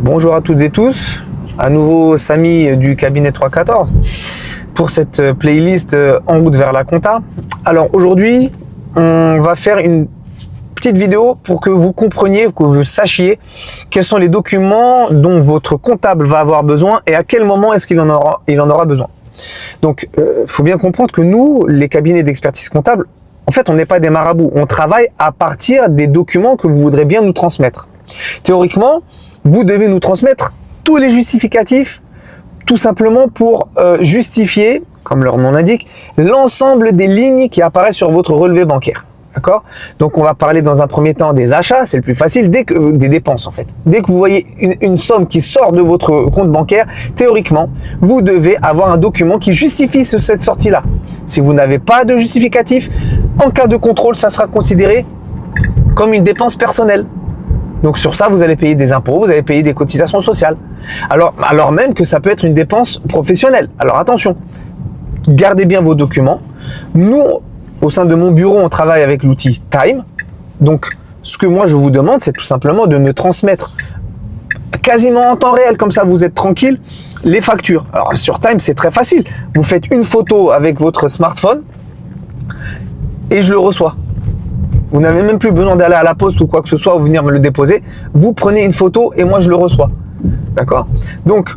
Bonjour à toutes et tous, à nouveau Samy du cabinet 314 pour cette playlist en route vers la compta. Alors aujourd'hui, on va faire une petite vidéo pour que vous compreniez, que vous sachiez quels sont les documents dont votre comptable va avoir besoin et à quel moment est-ce qu'il en aura besoin. Donc, faut bien comprendre que nous, les cabinets d'expertise comptable, en fait, on n'est pas des marabouts. On travaille à partir des documents que vous voudrez bien nous transmettre. Théoriquement, vous devez nous transmettre tous les justificatifs, tout simplement pour justifier, comme leur nom l'indique, l'ensemble des lignes qui apparaissent sur votre relevé bancaire. D'accord? Donc, on va parler dans un premier temps des achats, c'est le plus facile, des dépenses en fait. Dès que vous voyez une somme qui sort de votre compte bancaire, théoriquement, vous devez avoir un document qui justifie cette sortie-là. Si vous n'avez pas de justificatif, en cas de contrôle, ça sera considéré comme une dépense personnelle. Donc sur ça, vous allez payer des impôts, vous allez payer des cotisations sociales. Alors même que ça peut être une dépense professionnelle. Alors attention, gardez bien vos documents. Nous, au sein de mon bureau, on travaille avec l'outil Time. Donc ce que moi je vous demande, c'est tout simplement de me transmettre quasiment en temps réel, comme ça vous êtes tranquille, les factures. Alors sur Time, c'est très facile. Vous faites une photo avec votre smartphone et je le reçois. Vous n'avez même plus besoin d'aller à la poste ou quoi que ce soit ou venir me le déposer. Vous prenez une photo et moi je le reçois. D'accord? Donc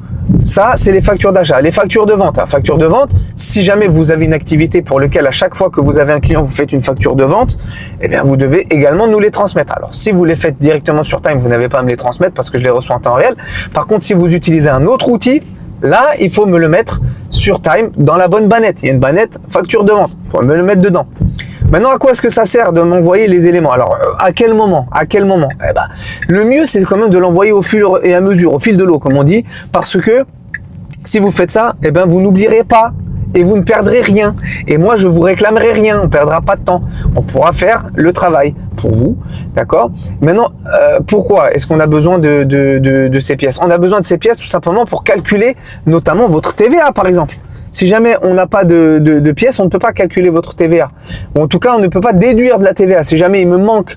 ça, c'est les factures d'achat. Les factures de vente. Facture de vente, si jamais vous avez une activité pour laquelle à chaque fois que vous avez un client, vous faites une facture de vente, eh bien vous devez également nous les transmettre. Alors si vous les faites directement sur Time, vous n'avez pas à me les transmettre parce que je les reçois en temps réel. Par contre, si vous utilisez un autre outil, là, il faut me le mettre sur Time dans la bonne bannette. Il y a une bannette facture de vente. Il faut me le mettre dedans. Maintenant, à quoi est-ce que ça sert de m'envoyer les éléments? Alors, à quel moment? Eh ben, le mieux, c'est quand même de l'envoyer au fur et à mesure, au fil de l'eau, comme on dit, parce que si vous faites ça, eh ben, vous n'oublierez pas et vous ne perdrez rien. Et moi, je vous réclamerai rien. On ne perdra pas de temps. On pourra faire le travail pour vous, d'accord? Maintenant, pourquoi est-ce qu'on a besoin de ces pièces? On a besoin de ces pièces tout simplement pour calculer notamment votre TVA, par exemple. Si jamais on n'a pas de pièces, on ne peut pas calculer votre TVA. Ou en tout cas, on ne peut pas déduire de la TVA. Si jamais il me manque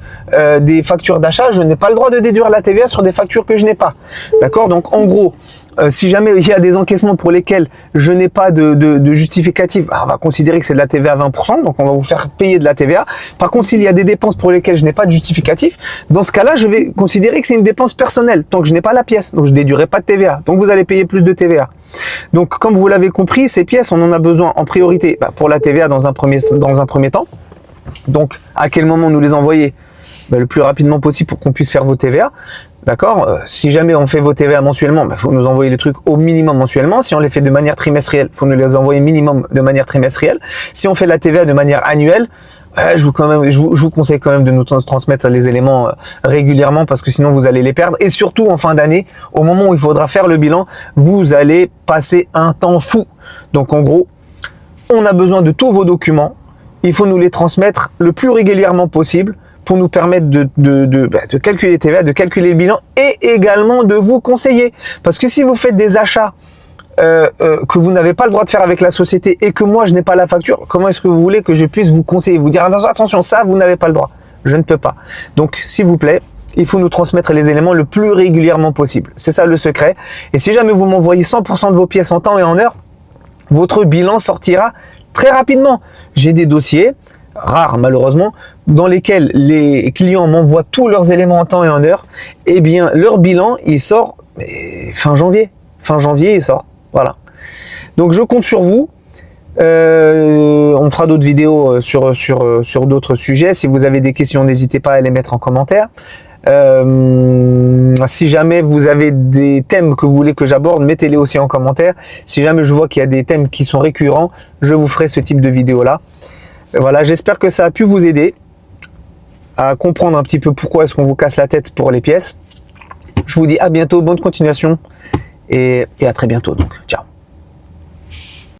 des factures d'achat, je n'ai pas le droit de déduire la TVA sur des factures que je n'ai pas. D'accord? Donc, en gros, si jamais il y a des encaissements pour lesquels je n'ai pas de justificatif, on va considérer que c'est de la TVA à 20%, donc on va vous faire payer de la TVA. Par contre, s'il y a des dépenses pour lesquelles je n'ai pas de justificatif, dans ce cas-là, je vais considérer que c'est une dépense personnelle, tant que je n'ai pas la pièce. Donc, je ne déduirai pas de TVA. Donc, vous allez payer plus de TVA. Donc, comme vous l'avez compris, ces pièces, on en a besoin en priorité pour la TVA dans un premier temps. Donc, à quel moment nous les envoyer? Le plus rapidement possible pour qu'on puisse faire vos TVA. D'accord? Si jamais on fait vos TVA mensuellement, il faut nous envoyer les trucs au minimum mensuellement. Si on les fait de manière trimestrielle, il faut nous les envoyer minimum de manière trimestrielle. Si on fait la TVA de manière annuelle, je vous conseille quand même de nous transmettre les éléments régulièrement parce que sinon vous allez les perdre. Et surtout en fin d'année, au moment où il faudra faire le bilan, vous allez passer un temps fou. Donc en gros, on a besoin de tous vos documents. Il faut nous les transmettre le plus régulièrement possible pour nous permettre de calculer TVA, de calculer le bilan et également de vous conseiller. Parce que si vous faites des achats que vous n'avez pas le droit de faire avec la société et que moi je n'ai pas la facture, comment est-ce que vous voulez que je puisse vous conseiller, vous dire attention, ça vous n'avez pas le droit, je ne peux pas. Donc s'il vous plaît, il faut nous transmettre les éléments le plus régulièrement possible. C'est ça le secret. Et si jamais vous m'envoyez 100% de vos pièces en temps et en heure, votre bilan sortira très rapidement. J'ai des dossiers rares malheureusement, dans lesquels les clients m'envoient tous leurs éléments en temps et en heure, eh bien leur bilan il sort fin janvier. Fin janvier il sort. Voilà. Donc je compte sur vous. On fera d'autres vidéos sur d'autres sujets. Si vous avez des questions, n'hésitez pas à les mettre en commentaire. Si jamais vous avez des thèmes que vous voulez que j'aborde, mettez-les aussi en commentaire. Si jamais je vois qu'il y a des thèmes qui sont récurrents, je vous ferai ce type de vidéo là. Voilà, j'espère que ça a pu vous aider à comprendre un petit peu pourquoi est-ce qu'on vous casse la tête pour les pièces. Je vous dis à bientôt, bonne continuation et à très bientôt donc. Ciao.